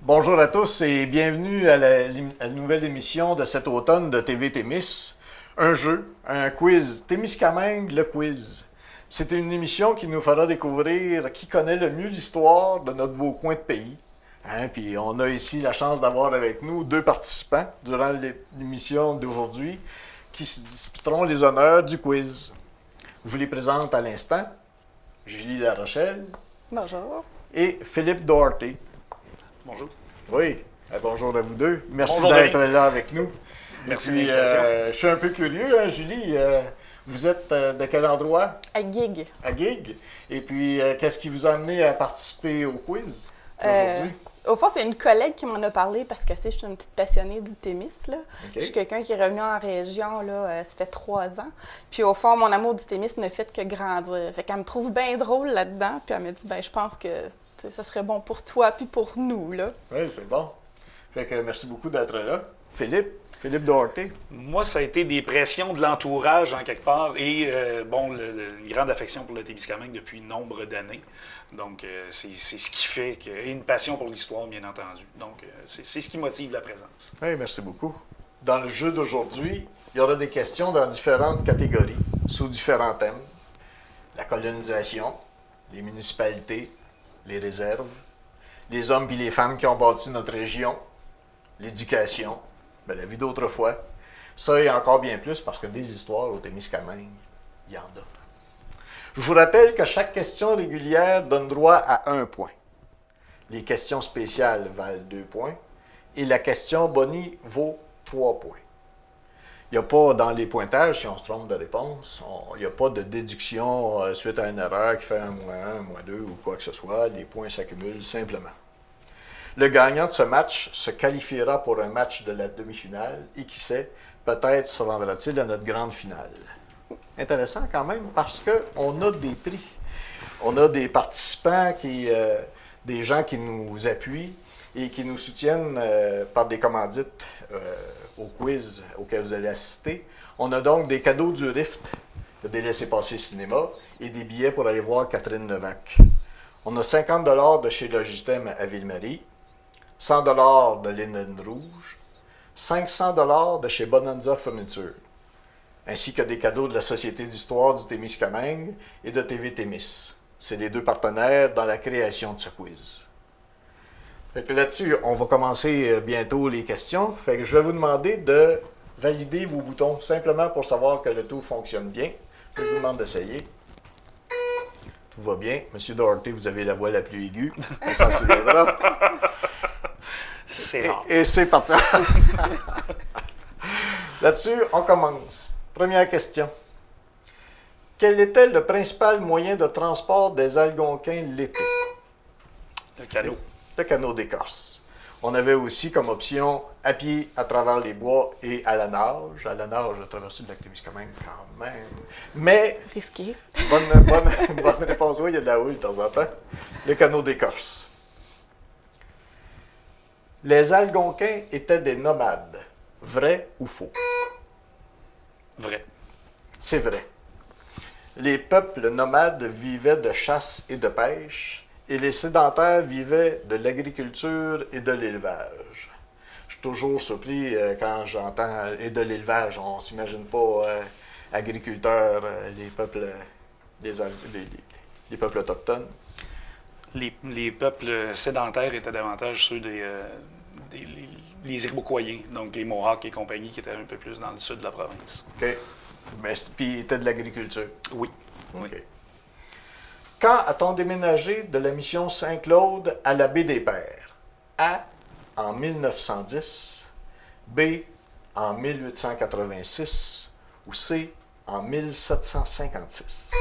Bonjour à tous et bienvenue à la nouvelle émission de cet automne de TV Témis. Un jeu, un quiz, Témiscamingue le quiz. C'est une émission qui nous fera découvrir qui connaît le mieux l'histoire de notre beau coin de pays. Puis on a ici la chance d'avoir avec nous deux participants durant l'émission d'aujourd'hui qui se disputeront les honneurs du quiz. Je vous les présente à l'instant. Julie Larochelle. Bonjour. Et Philippe Doherty. Bonjour. Oui, bonjour à vous deux. Merci Bonjour, d'être Denis. là avec nous. Merci Et de puis, l'invitation. je suis un peu curieux, hein, Julie. Vous êtes de quel endroit? À Gig. À Gig. Et puis, qu'est-ce qui vous a amené à participer au quiz aujourd'hui? Au fond, c'est une collègue qui m'en a parlé parce que je suis une petite passionnée du Témis. Là. OK. Je suis quelqu'un qui est revenu en région, là, ça fait 3 ans. Puis au fond, mon amour du Témis ne fait que grandir. Fait qu'elle me trouve bien drôle là-dedans. Puis elle me dit, je pense que ce serait bon pour toi puis pour nous. Là. Oui, c'est bon. Fait que merci beaucoup d'être là. Philippe Doherty. Moi, ça a été des pressions de l'entourage, en quelque part, et une grande affection pour le Témiscamingue depuis nombre d'années. Donc, c'est ce qui fait que. Et une passion pour l'histoire, bien entendu. Donc, c'est ce qui motive la présence. Oui, merci beaucoup. Dans le jeu d'aujourd'hui, il y aura des questions dans différentes catégories, sous différents thèmes. La colonisation, les municipalités, les réserves, les hommes et les femmes qui ont bâti notre région, l'éducation, la vie d'autrefois. Ça et encore bien plus parce que des histoires au Témiscamingue, il y en a. Je vous rappelle que chaque question régulière donne droit à 1 point. Les questions spéciales valent 2 points et la question bonnie vaut 3 points. Il n'y a pas dans les pointages, si on se trompe de réponse, il n'y a pas de déduction suite à une erreur qui fait un moins 2 ou quoi que ce soit. Les points s'accumulent simplement. Le gagnant de ce match se qualifiera pour un match de la demi-finale et qui sait, peut-être se rendra-t-il à notre grande finale. Intéressant quand même parce qu'on a des prix. On a des participants, des gens qui nous appuient et qui nous soutiennent par des commandites au quiz auquel vous allez assister. On a donc des cadeaux du Rift, des laissez-passer cinéma et des billets pour aller voir Catherine Levac. On a 50 $ de chez Logitème à Ville-Marie, 100 $ de Linnen Rouge, 500 $ de chez Bonanza Furniture, ainsi que des cadeaux de la Société d'histoire du Témiscamingue et de TV Témis. C'est les deux partenaires dans la création de ce quiz. Fait que là-dessus, on va commencer bientôt les questions. Fait que je vais vous demander de valider vos boutons, simplement pour savoir que le tout fonctionne bien. Je vous demande d'essayer. Tout va bien. Monsieur Doherty, vous avez la voix la plus aiguë. On s'en souviendra. C'est rare. Et c'est parti. Là-dessus, on commence. Première question. Quel était le principal moyen de transport des Algonquins l'été? Le canot. Le canot d'écorce. On avait aussi comme option à pied à travers les bois et à la nage. À la nage, à traverser le lac Témiscamingue quand même. Mais, Risqué. bonne réponse, oui, il y a de la houle de temps en temps. Le canot d'écorce. Les Algonquins étaient des nomades. Vrai ou faux? Vrai. C'est vrai. Les peuples nomades vivaient de chasse et de pêche, et les sédentaires vivaient de l'agriculture et de l'élevage. Je suis toujours surpris quand j'entends « et de l'élevage ». On ne s'imagine pas agriculteurs, les peuples, les peuples autochtones. Les peuples sédentaires étaient davantage ceux les Iroquois, donc les Mohawks et compagnie, qui étaient un peu plus dans le sud de la province. OK. Mais puis, était de l'agriculture. Oui. OK. Oui. Quand a-t-on déménagé de la mission Saint-Claude à la baie des Pères? A. En 1910. B. En 1886. Ou C. En 1756.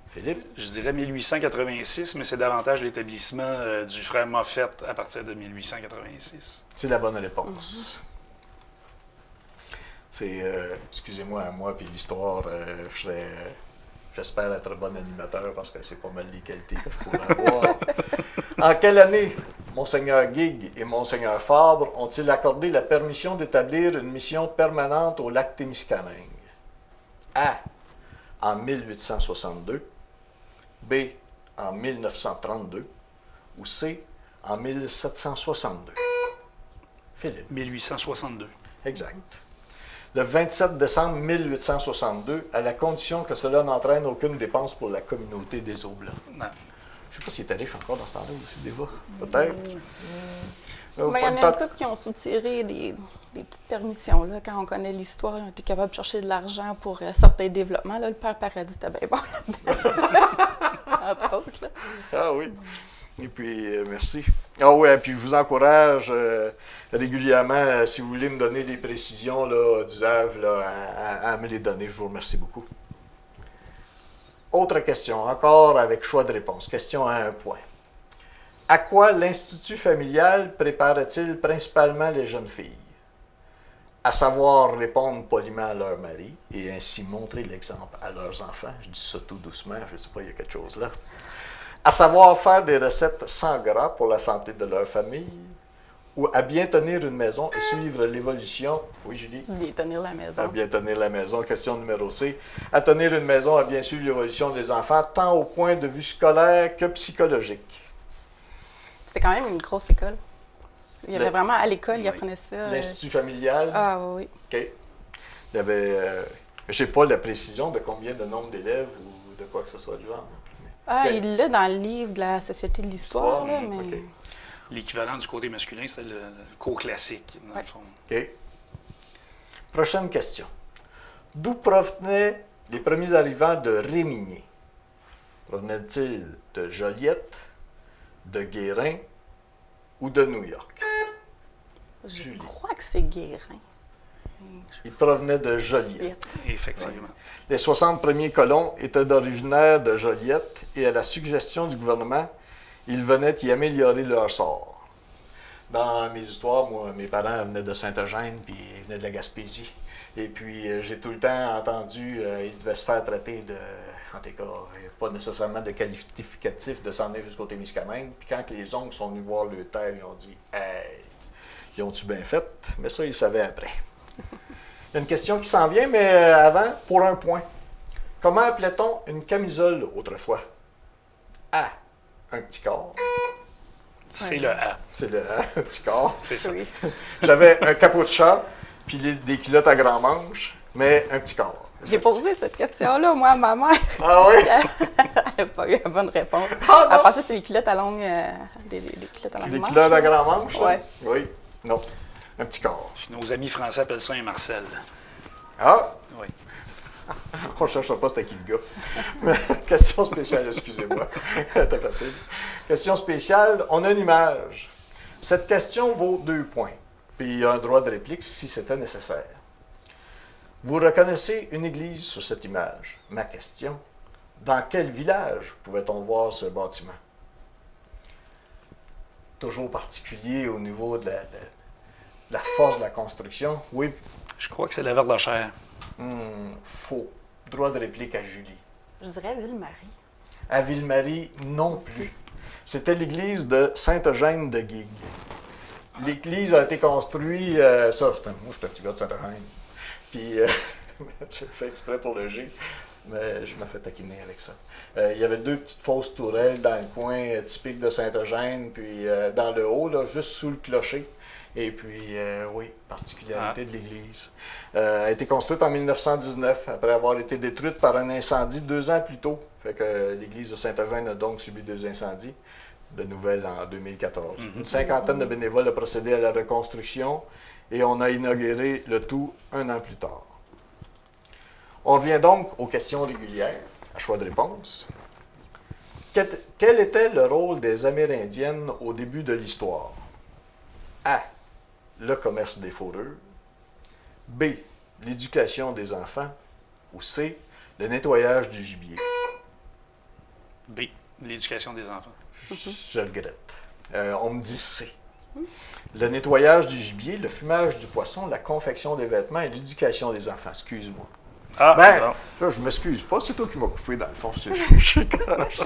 Philippe? Je dirais 1886, mais c'est davantage l'établissement du frère Moffett à partir de 1886. C'est la bonne réponse. C'est, excusez-moi, moi puis l'histoire, j'espère être un bon animateur parce que c'est pas mal les qualités que je pourrais avoir. En quelle année Monseigneur Gig et Monseigneur Fabre ont-ils accordé la permission d'établir une mission permanente au lac Témiscamingue? A. En 1862. B. En 1932. Ou C. en 1762? Philippe. 1862. Exact. Le 27 décembre 1862, à la condition que cela n'entraîne aucune dépense pour la communauté des Oblats. Non. Je ne sais pas s'il était riche encore dans ce temps-là aussi, des fois. Peut-être. Mais il y en a une couple qui ont soutiré des petites permissions. Là, quand on connaît l'histoire, ils ont été capables de chercher de l'argent pour certains développements. Là, le père Paradis était bien bon là-dedans. Entre autres. Là. Ah oui. Et puis, merci. Ah oui, et puis je vous encourage régulièrement, si vous voulez me donner des précisions d'usage, à me les donner. Je vous remercie beaucoup. Autre question, encore avec choix de réponse. Question à 1 point. À quoi l'Institut familial prépare-t-il principalement les jeunes filles? À savoir répondre poliment à leur mari et ainsi montrer l'exemple à leurs enfants. Je dis ça tout doucement, je ne sais pas, il y a quelque chose là. À savoir faire des recettes sans gras pour la santé de leur famille, ou à bien tenir une maison et suivre l'évolution. Oui, Julie? Bien tenir la maison. À bien tenir la maison. Question numéro C. À tenir une maison, à bien suivre l'évolution des enfants, tant au point de vue scolaire que psychologique. C'était quand même une grosse école. Il y avait vraiment à l'école, ils apprenaient ça. L'Institut familial. Ah oui. OK. Il y avait. Je n'ai pas la précision de combien de nombre d'élèves ou de quoi que ce soit du genre. Ah, OK. il l'a dans le livre de la Société de l'Histoire, là, mais... OK. L'équivalent du côté masculin, c'était le cours classique, dans le fond. OK. Prochaine question. D'où provenaient les premiers arrivants de Réminier? Provenaient-ils de Joliette, de Guérin ou de New York? Je Julie. crois que c'est Guérin. Ils provenaient de Joliette. Effectivement. Les 60 premiers colons étaient originaires de Joliette et à la suggestion du gouvernement, ils venaient y améliorer leur sort. Dans mes histoires, moi, mes parents venaient de Saint-Eugène puis ils venaient de la Gaspésie. Et puis, j'ai tout le temps entendu, ils devaient se faire traiter de, en tout cas, pas nécessairement de qualificatif de s'en venir jusqu'au Témiscamingue. Puis quand les oncles sont venus voir le terre, ils ont dit « Hey, ils ont-tu bien fait? » Mais ça, ils savaient après. Il y a une question qui s'en vient, mais avant, pour 1 point. Comment appelait-on une camisole autrefois? A. Un petit corps. C'est le A. C'est le A, un petit corps. C'est ça. Oui. J'avais un capot de chat, puis des culottes à grand manche, mais un petit corps. J'ai posé cette question-là, moi, à ma mère. Ah oui? Elle n'a pas eu la bonne réponse. Ah, non. Elle pensait que c'était des culottes à longue... des culottes à longue Des manche, culottes à là. grand manche? là? Ouais. Oui. Non. Un petit corps. Nos amis français appellent ça un Marcel. Ah! Oui. On ne cherche pas c'était qui le gars. Question spéciale, excusez-moi. C'était facile. Question spéciale, on a une image. Cette question vaut 2 points. Puis il y a un droit de réplique si c'était nécessaire. Vous reconnaissez une église sur cette image. Ma question, dans quel village pouvait-on voir ce bâtiment? Toujours particulier au niveau de la force de la construction. Oui, Je crois que c'est la Verlochère. faux. Droit de réplique à Julie. Je dirais Ville-Marie. À Ville-Marie, non plus. C'était l'église de Saint-Eugène de Guigues. L'église a été construite, moi j'étais un petit gars de Saint-Eugène, puis j'ai fait exprès pour le G, mais je me fais taquiner avec ça. Il y avait 2 petites fausses tourelles dans le coin typique de Saint-Eugène, puis dans le haut, là, juste sous le clocher. Et puis, oui, particularité de l'église. Elle a été construite en 1919, après avoir été détruite par un incendie 2 ans plus tôt. Fait que l'église de Saint-Eugène a donc subi 2 incendies. De nouvelles en 2014. Une 50aine de bénévoles a procédé à la reconstruction et on a inauguré le tout 1 an plus tard. On revient donc aux questions régulières, à choix de réponse. Quel était le rôle des Amérindiennes au début de l'histoire? A. Le commerce des fourrures. B. L'éducation des enfants. Ou C. Le nettoyage du gibier. B. L'éducation des enfants. Je regrette. On me dit C. Le nettoyage du gibier, le fumage du poisson, la confection des vêtements et l'éducation des enfants. Excuse-moi. Ah, Ben, bon. là, je m'excuse pas, c'est toi qui m'as coupé dans le fond. Je suis correct.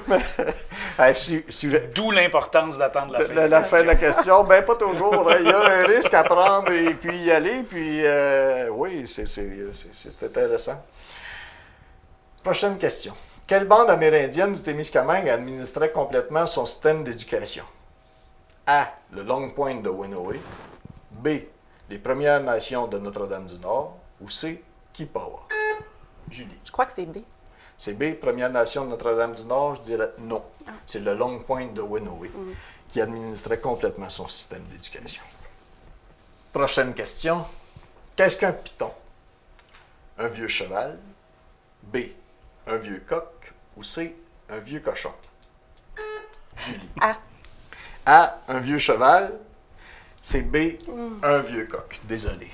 Mais, D'où l'importance d'attendre la fin. la fin de la question, ben pas toujours. Hein. Il y a un risque à prendre et puis y aller. Puis, oui, c'est intéressant. Prochaine question. Quelle bande amérindienne du Témiscamingue administrait complètement son système d'éducation? A. Le Long Point de Winoway. B. Les Premières Nations de Notre-Dame-du-Nord. Ou C. Kipawa. Julie. Je crois que c'est B. C'est B. Première Nation de Notre-Dame-du-Nord. Je dirais non. C'est le Long Point de Winoway qui administrait complètement son système d'éducation. Prochaine question. Qu'est-ce qu'un python? Un vieux cheval. B. Un vieux coq. Ou C. Un vieux cochon. Julie. A. A. Un vieux cheval. C'est B. Un vieux coq. Désolé.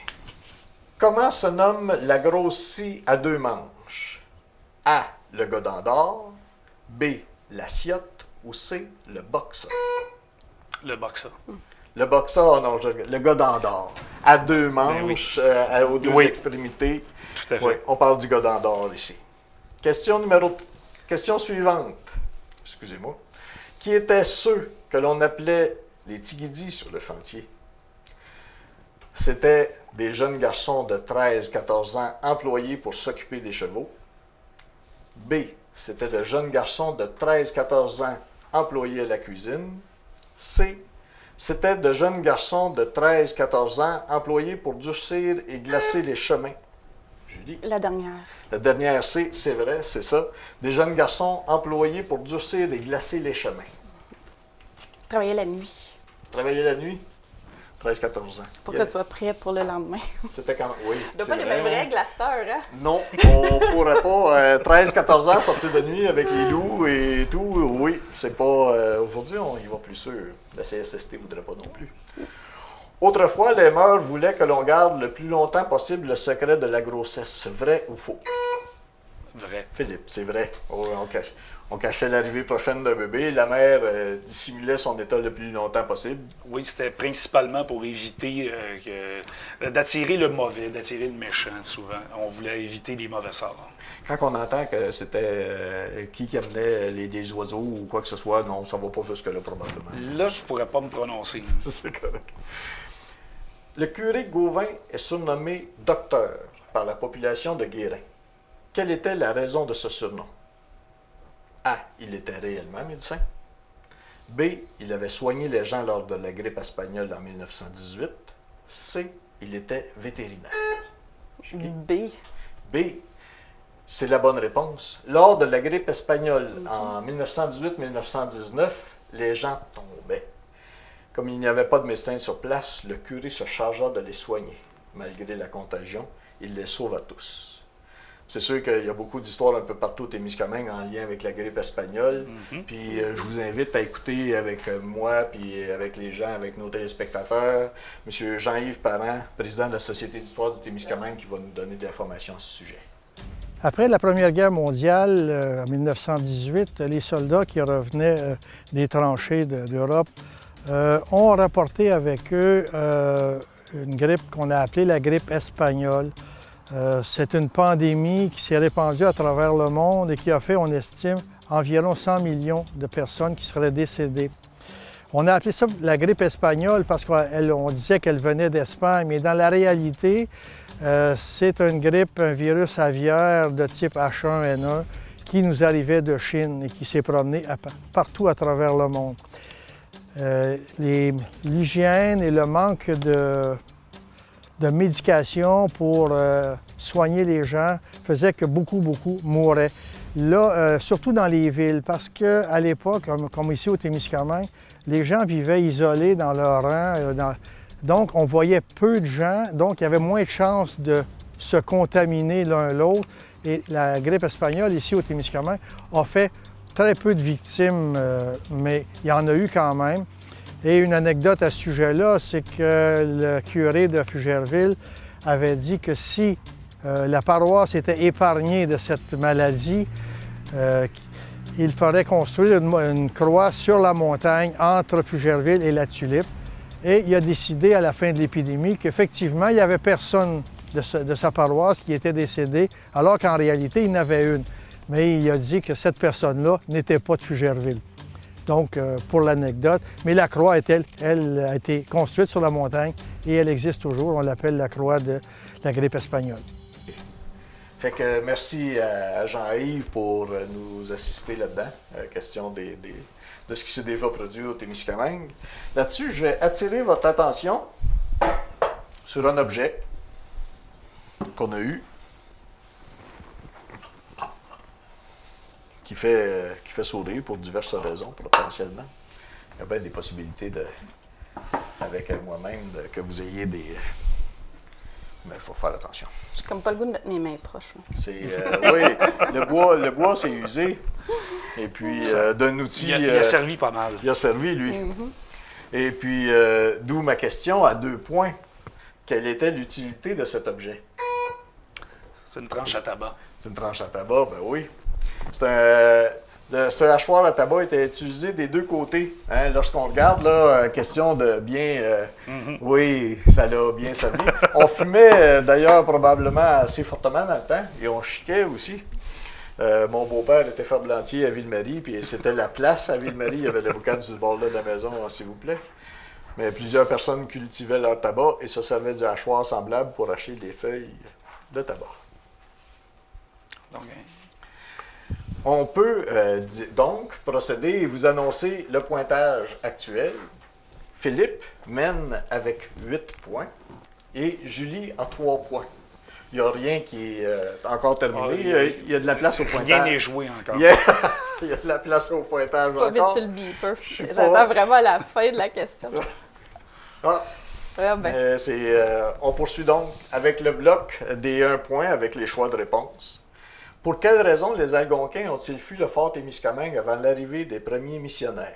Comment se nomme la grosse scie à deux manches? A. Le godin d'or. B. La ciotte. Ou C. Le boxeur. Le boxeur. Le boxeur, non, le godin d'or. À deux manches, aux deux Oui. extrémités. Tout à fait. Oui, on parle du godin d'or ici. Question suivante. Excusez-moi. Qui étaient ceux que l'on appelait les tigidis sur le chantier? C'était des jeunes garçons de 13-14 ans employés pour s'occuper des chevaux. B. C'était de jeunes garçons de 13-14 ans employés à la cuisine. C. C'était de jeunes garçons de 13-14 ans employés pour durcir et glacer les chemins. Julie? La dernière. La dernière C, c'est vrai, c'est ça. Des jeunes garçons employés pour durcir et glacer les chemins. Travailler la nuit. Travailler la nuit? 13-14 ans. Pour que ce soit prêt pour le lendemain. C'était quand oui. Il n'y a c'est pas les vrai. mêmes règles à cette heure, hein? Non, on pourrait pas. 13-14 ans sortir de nuit avec les loups et tout, oui, c'est pas. Aujourd'hui, on y va plus sûr. La CSST ne voudrait pas non plus. Autrefois, les mœurs voulaient que l'on garde le plus longtemps possible le secret de la grossesse. Vrai ou faux? Vrai. Philippe, c'est vrai. On cachait l'arrivée prochaine d'un bébé. La mère dissimulait son état le plus longtemps possible. Oui, c'était principalement pour éviter d'attirer le mauvais, d'attirer le méchant, souvent. On voulait éviter les mauvais sorts. Quand on entend que c'était qui amenait des oiseaux ou quoi que ce soit, non, ça ne va pas jusque-là probablement. Là, je pourrais pas me prononcer. C'est correct. Le curé Gauvin est surnommé docteur par la population de Guérin. Quelle était la raison de ce surnom? A. Il était réellement médecin. B. Il avait soigné les gens lors de la grippe espagnole en 1918. C. Il était vétérinaire. B. B. C'est la bonne réponse. Lors de la grippe espagnole en 1918-1919, les gens tombaient. Comme il n'y avait pas de médecin sur place, le curé se chargea de les soigner. Malgré la contagion, il les sauva tous. C'est sûr qu'il y a beaucoup d'histoires un peu partout au Témiscamingue en lien avec la grippe espagnole. Puis je vous invite à écouter avec moi, puis avec les gens, avec nos téléspectateurs, M. Jean-Yves Parent, président de la Société d'histoire du Témiscamingue, qui va nous donner de l'information à ce sujet. Après la Première Guerre mondiale, en 1918, les soldats qui revenaient des tranchées d'Europe ont rapporté avec eux une grippe qu'on a appelée la grippe espagnole. C'est une pandémie qui s'est répandue à travers le monde et qui a fait, on estime, environ 100 millions de personnes qui seraient décédées. On a appelé ça la grippe espagnole parce qu'on disait qu'elle venait d'Espagne, mais dans la réalité, c'est une grippe, un virus aviaire de type H1N1 qui nous arrivait de Chine et qui s'est promené partout à travers le monde. L'hygiène et le manque de médication pour soigner les gens faisait que beaucoup mouraient. Là, surtout dans les villes, parce qu'à l'époque, comme ici au Témiscamingue, les gens vivaient isolés dans leur rang. Donc, on voyait peu de gens, donc il y avait moins de chances de se contaminer l'un l'autre. Et la grippe espagnole, ici au Témiscamingue, a fait très peu de victimes, mais il y en a eu quand même. Et une anecdote à ce sujet-là, c'est que le curé de Fugerville avait dit que si la paroisse était épargnée de cette maladie, il faudrait construire une croix sur la montagne entre Fugerville et la Tulipe. Et il a décidé à la fin de l'épidémie qu'effectivement, il n'y avait personne de sa paroisse qui était décédé, alors qu'en réalité, il y en avait une. Mais il a dit que cette personne-là n'était pas de Fugerville. Donc, pour l'anecdote. Mais la croix, elle a été construite sur la montagne et elle existe toujours. On l'appelle la croix de la grippe espagnole. Fait que merci à Jean-Yves pour nous assister là-dedans, question de ce qui s'est déjà produit au Témiscamingue. Là-dessus, je vais attirer votre attention sur un objet qu'on a eu, qui fait sourire pour diverses raisons, potentiellement. Il y a bien des possibilités avec moi-même que vous ayez des... Mais il faut faire attention. J'ai comme pas le goût de mettre mes mains proches. Là. C'est, oui, le bois, c'est usé. Et puis, d'un outil... Il a servi pas mal. Il a servi, lui. Et puis, d'où ma question à 2 points. Quelle était l'utilité de cet objet? C'est une tranche à tabac. C'est une tranche à tabac, ben oui. Ce hachoir à tabac était utilisé des 2 côtés. Hein? Lorsqu'on regarde, là, question de bien... Oui, ça l'a bien servi. On fumait, d'ailleurs, probablement assez fortement dans le temps. Et on chiquait aussi. Mon beau-père était ferblantier à Ville-Marie, puis c'était la place à Ville-Marie. Il y avait la boucane sur le bord-là de la maison, s'il vous plaît. Mais plusieurs personnes cultivaient leur tabac et se servaient du hachoir semblable pour hacher des feuilles de tabac. Donc, On peut donc procéder et vous annoncer le pointage actuel. Philippe mène avec 8 points et Julie a 3 points. Il n'y a rien qui est encore terminé. Il y a de la place au pointage. Rien n'est joué encore. Il y a de la place au pointage Pas vite encore. sur le beeper. suis pas- J'attends vraiment la fin de la question. Ah, Ouais, ben, on poursuit donc avec le bloc des 1 point avec les choix de réponse. Pour quelles raisons les Algonquins ont-ils fui le fort Témiscamingue avant l'arrivée des premiers missionnaires?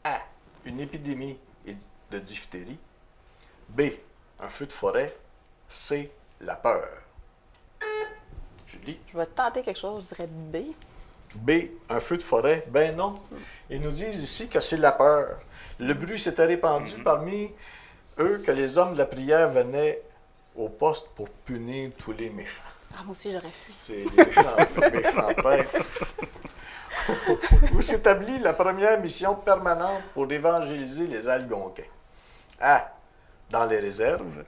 A. Une épidémie de diphtérie. B. Un feu de forêt. C. La peur. Julie? je vais tenter quelque chose, je dirais B. B. Un feu de forêt. Ben non. Ils nous disent ici que c'est la peur. Le bruit s'était répandu parmi eux que les hommes de la prière venaient au poste pour punir tous les méchants. Ah, moi aussi, j'aurais fui. C'est les méchants pères. Où s'établit la première mission permanente pour évangéliser les Algonquins? A. Dans les réserves.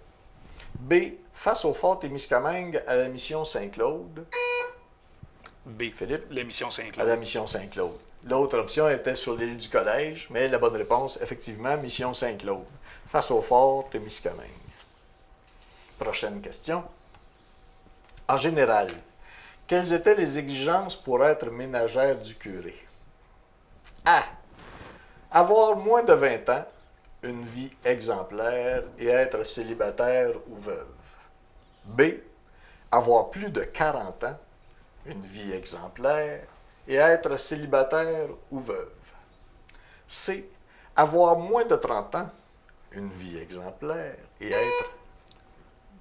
B. Face au fort Témiscamingue à la mission Saint-Claude. B. Philippe? L'émission À Saint-Claude. la mission Saint-Claude. L'autre option était sur l'île du Collège, mais la bonne réponse, effectivement, mission Saint-Claude. Face au fort Témiscamingue. Prochaine question. En général, quelles étaient les exigences pour être ménagère du curé? A. Avoir moins de 20 ans, une vie exemplaire et être célibataire ou veuve. B. Avoir plus de 40 ans, une vie exemplaire et être célibataire ou veuve. C. Avoir moins de 30 ans, une vie exemplaire et être...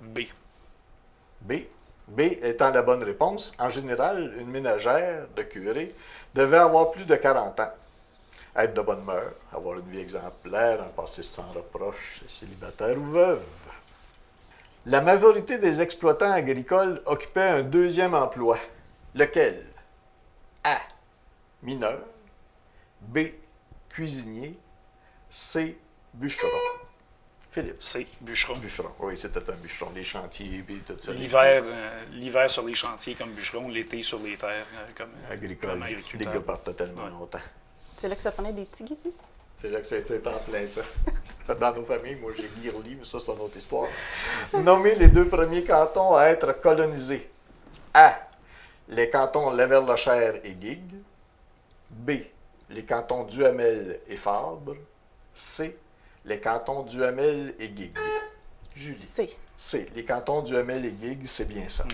B. B. B étant la bonne réponse, en général, une ménagère de curé devait avoir plus de 40 ans, être de bonne humeur, avoir une vie exemplaire, un passé sans reproche, célibataire ou veuve. La majorité des exploitants agricoles occupaient un 2e emploi. Lequel? A. Mineur. B. Cuisinier. C. Bûcheron. Philippe. C. Bûcheron. Bûcheron, oui, c'était un bûcheron. Les chantiers et tout ça. L'hiver sur les chantiers comme bûcheron, l'été sur les terres comme Agricole. Les agriculteur. gars partent tellement Ouais. longtemps. C'est là que ça prenait des petits guidis. C'est là que c'était en plein ça. Dans nos familles, moi j'ai Guiroli, mais ça c'est une autre histoire. Nommez les 2 premiers cantons à être colonisés. A. Les cantons Laverlechère et Guigues. B. Les cantons Duhamel et Fabre. C. Les cantons Duhamel et Guigues. Julie. C. C. Les cantons Duhamel et Guigues, c'est bien ça.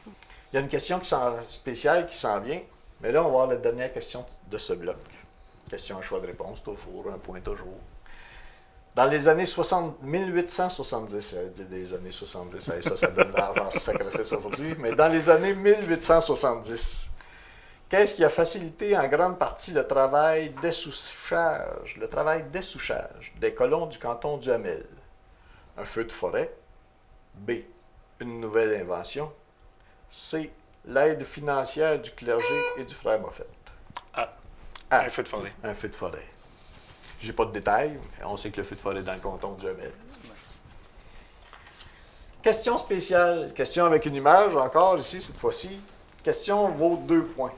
Il y a une question spéciale qui s'en vient, mais là on va voir la dernière question de ce bloc. Question à choix de réponse, toujours, un point toujours. Dans les années 1870, j'allais dire des années 70, ça donne l'argent sacrifice aujourd'hui, mais dans les années 1870, qu'est-ce qui a facilité en grande partie le travail d'essouchage des colons du canton du Hamel? Un feu de forêt. B. Une nouvelle invention. C. L'aide financière du clergé et du frère Moffett. A. A. Un feu de forêt. Un feu de forêt. J'ai pas de détails, mais on sait que le feu de forêt est dans le canton du Hamel. Question spéciale. Question avec une image encore ici, cette fois-ci. Question vaut 2 points.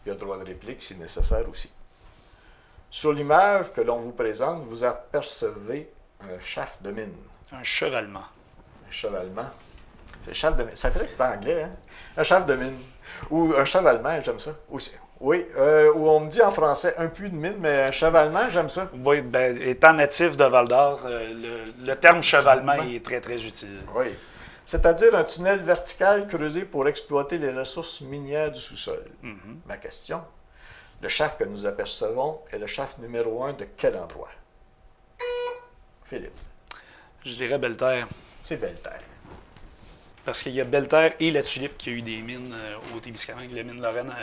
Il y a droit de réplique si nécessaire aussi. Sur l'image que l'on vous présente, vous apercevez un shaft de mine. Un chevalement. Un chevalement. C'est shaft de mine. Ça ferait que c'était anglais, hein? Un shaft de mine. Ou un chevalement, j'aime ça. Aussi. Oui, ou on me dit en français un puits de mine, mais un chevalement, j'aime ça. Oui, ben, étant natif de Val-d'Or, le terme chevalement est très, très utilisé. Oui. C'est-à-dire un tunnel vertical creusé pour exploiter les ressources minières du sous-sol. Ma question, le shaft que nous apercevons est le shaft numéro 1 de quel endroit? Philippe. Je dirais Belle-Terre. C'est Belle-Terre. Parce qu'il y a Belle-Terre et la Tulipe qui a eu des mines au Témiscamingue, la mine Lorraine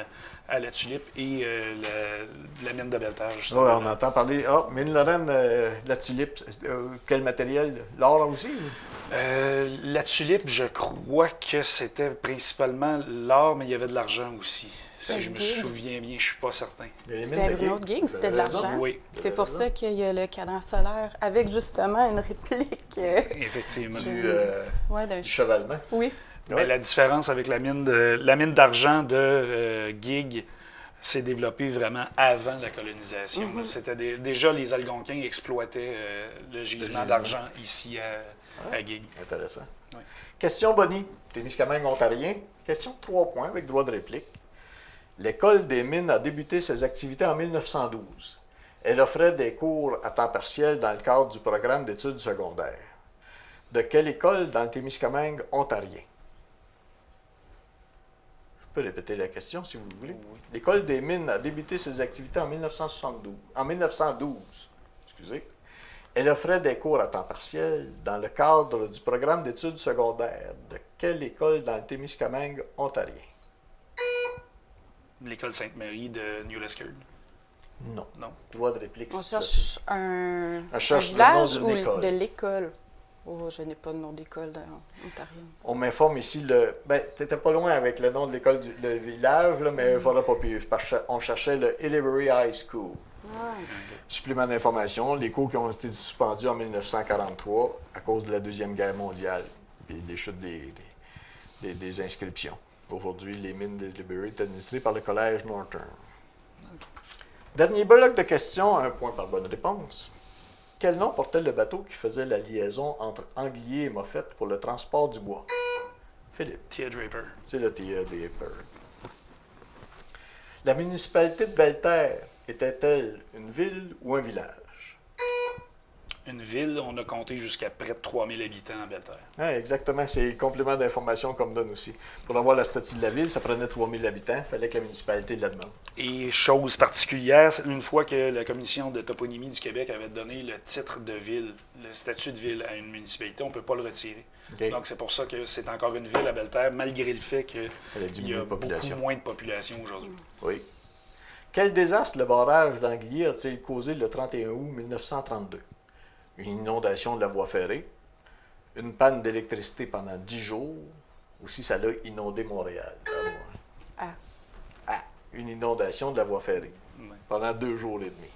à la Tulipe et la mine de Belle-Terre, justement. Oui, on entend parler. Ah, mine Lorraine, la tulipe, quel matériel? L'or aussi? La Tulipe, je crois que c'était principalement l'or, mais il y avait de l'argent aussi. Si je me souviens bien, je suis pas certain. Les mines C'était de Bruno de Guigues, c'était de l'argent. Oui, C'est pour ça qu'il y a le cadran solaire avec justement une réplique effectivement. d'un Du chevalement. Oui. Mais Ouais. la différence avec la mine d'argent de Guigues s'est développée vraiment avant la colonisation. là. C'était déjà les Algonquins exploitaient le gisement gisement. d'argent ici à Guigues. Intéressant. Oui. Question Bonnie, Témiscamingue ontarien. Question de 3 points avec droit de réplique. L'École des mines a débuté ses activités en 1912. Elle offrait des cours à temps partiel dans le cadre du programme d'études secondaires. De quelle école dans le Témiscamingue ontarien? Je peux répéter la question si vous le voulez. L'École des mines a débuté ses activités en 1912. Excusez. Elle offrait des cours à temps partiel dans le cadre du programme d'études secondaires. De quelle école dans le Témiscamingue ontarien? L'école Sainte-Marie de New Lescure. Non. Non. Droit de réplique. On s'il vous cherche un cherche le village nom ou d'une école. de l'école. Oh, je n'ai pas de nom d'école ontarienne. On m'informe ici le. Ben, t'étais pas loin avec le nom de l'école le village, là, mais voilà pas pire. Parce qu'on cherchait le Hillsbury High School. Supplément d'information, les cours qui ont été suspendus en 1943 à cause de la Deuxième Guerre mondiale et des chutes des inscriptions. Aujourd'hui, les mines de Hillsbury sont administrées par le Collège Northern. Dernier bloc de questions, 1 point par bonne réponse. Quel nom portait le bateau qui faisait la liaison entre Anglier et Moffett pour le transport du bois? Philippe. Tia Draper. C'est le Tia Draper. La municipalité de Belle-Terre était-elle une ville ou un village? Une ville, on a compté jusqu'à près de 3000 habitants à Belle-Terre. Ah, exactement, c'est le complément d'information qu'on me donne aussi. Pour avoir la statue de la ville, ça prenait 3000 habitants, il fallait que la municipalité la demande. Et chose particulière, une fois que la Commission de toponymie du Québec avait donné le titre de ville, le statut de ville à une municipalité, on ne peut pas le retirer. OK. Donc c'est pour ça que c'est encore une ville à Belle-Terre, malgré le fait qu'il Elle a diminué y a de population. beaucoup moins de population aujourd'hui. Oui. Quel désastre le barrage d'Anglier a-t-il causé le 31 août 1932? Une inondation de la voie ferrée, une panne d'électricité pendant 10 jours, ou si ça l'a inondé Montréal. Une inondation de la voie ferrée Ouais. pendant 2 jours et demi.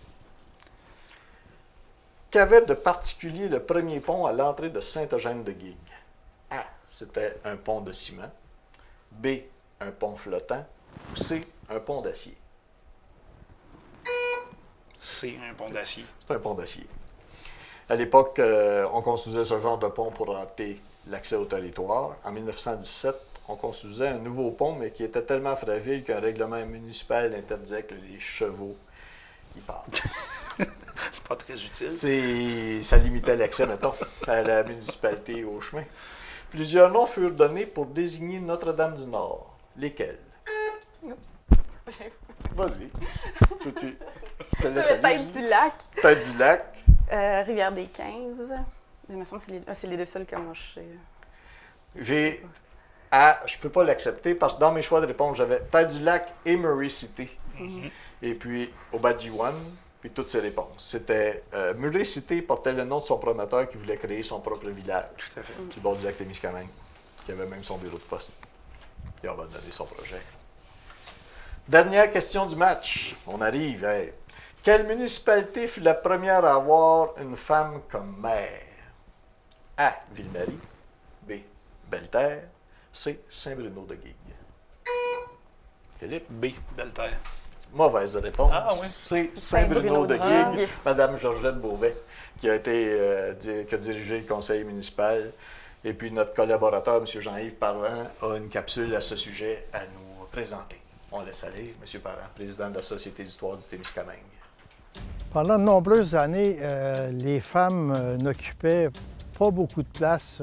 Qu'avait de particulier le premier pont à l'entrée de Saint-Eugène-de-Guigues? A. C'était un pont de ciment. B. Un pont flottant. Ou C. Un pont d'acier. C'est un pont d'acier. C'est un pont d'acier. À l'époque, on construisait ce genre de pont pour renter l'accès au territoire. En 1917, on construisait un nouveau pont, mais qui était tellement fragile qu'un règlement municipal interdisait que les chevaux y passent. Pas très utile. Ça limitait l'accès, mettons, à la municipalité et au chemin. Plusieurs noms furent donnés pour désigner Notre-Dame-du-Nord. Lesquels? Oups. Vas-y. Tu te laisses aller. Tête du lac, Tête du lac. Rivière des 15. Il me semble que c'est les deux seuls que moi je sais. J'ai je peux pas l'accepter parce que dans mes choix de réponse, j'avais Tête du Lac et Murray City. Et puis Obadjiwan, puis toutes ces réponses. C'était Murray City portait le nom de son promoteur qui voulait créer son propre village. Tout à fait. Sur le bord du lac Témiscamingue, qui avait même son bureau de poste. Il a abandonné son projet. Dernière question du match. On arrive. Hey. Quelle municipalité fut la première à avoir une femme comme maire? A. Ville-Marie. B. Belle-Terre. C, Saint-Bruno-de-Guigue. Philippe? B, Belle-Terre. Mauvaise réponse. Ah, oui. C'est Saint-Bruno-de-Guigue. Saint-Bruno-de-Guigue. Madame Georgette Beauvais, qui a dirigé le conseil municipal. Et puis notre collaborateur, M. Jean-Yves Parent, a une capsule à ce sujet à nous présenter. On laisse aller, M. Parent, président de la Société d'histoire du Témiscamingue. Pendant de nombreuses années, les femmes n'occupaient pas beaucoup de place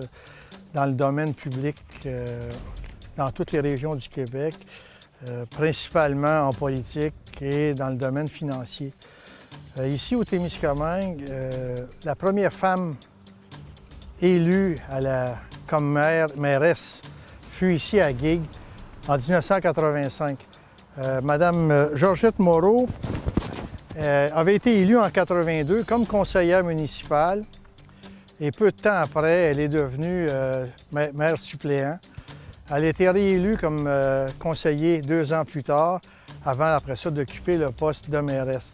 dans le domaine public dans toutes les régions du Québec, principalement en politique et dans le domaine financier. Ici, au Témiscamingue, la première femme élue comme mairesse fut ici à Guigue en 1985. Madame Georgette Moreau avait été élue en 1982 comme conseillère municipale et peu de temps après, elle est devenue maire suppléant. Elle a été réélue comme conseiller 2 ans plus tard, avant après ça d'occuper le poste de mairesse.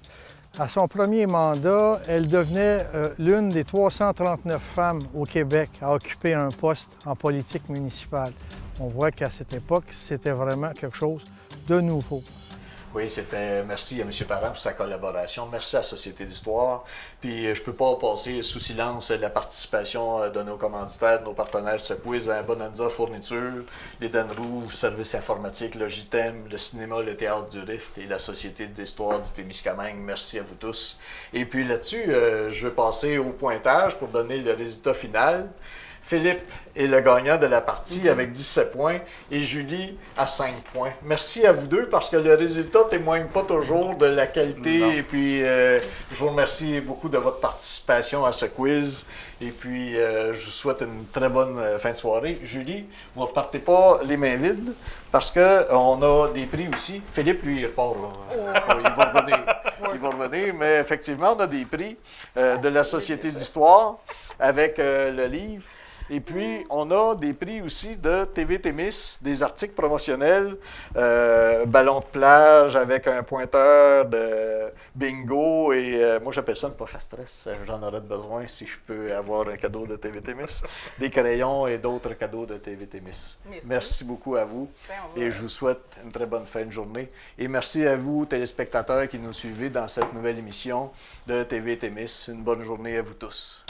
À son premier mandat, elle devenait l'une des 339 femmes au Québec à occuper un poste en politique municipale. On voit qu'à cette époque, c'était vraiment quelque chose de nouveau. Oui, merci à M. Parent pour sa collaboration. Merci à la Société d'histoire. Puis je ne peux pas passer sous silence la participation de nos commanditaires, de nos partenaires de ce quiz, Bonanza Fourniture, les Dan Rouge, Services informatiques, le JTEM, le cinéma, le théâtre du Rift et la Société d'histoire du Témiscamingue. Merci à vous tous. Et puis là-dessus, je vais passer au pointage pour donner le résultat final. Philippe est le gagnant de la partie avec 17 points et Julie à 5 points. Merci à vous deux parce que le résultat ne témoigne pas toujours de la qualité. Non. Et puis, je vous remercie beaucoup de votre participation à ce quiz. Et puis, je vous souhaite une très bonne fin de soirée. Julie, vous ne repartez pas les mains vides parce qu'on a des prix aussi. Philippe, lui, il repart. Il va revenir. Il va revenir. Mais effectivement, on a des prix de la Société d'histoire avec le livre. Et puis, on a des prix aussi de TV Témis, des articles promotionnels, ballon de plage avec un pointeur de bingo et moi, j'appelle ça une poche à stress. J'en aurais besoin si je peux avoir un cadeau de TV Témis, des crayons et d'autres cadeaux de TV Témis. Merci beaucoup à vous et je vous souhaite une très bonne fin de journée. Et merci à vous, téléspectateurs qui nous suivez dans cette nouvelle émission de TV Témis. Une bonne journée à vous tous.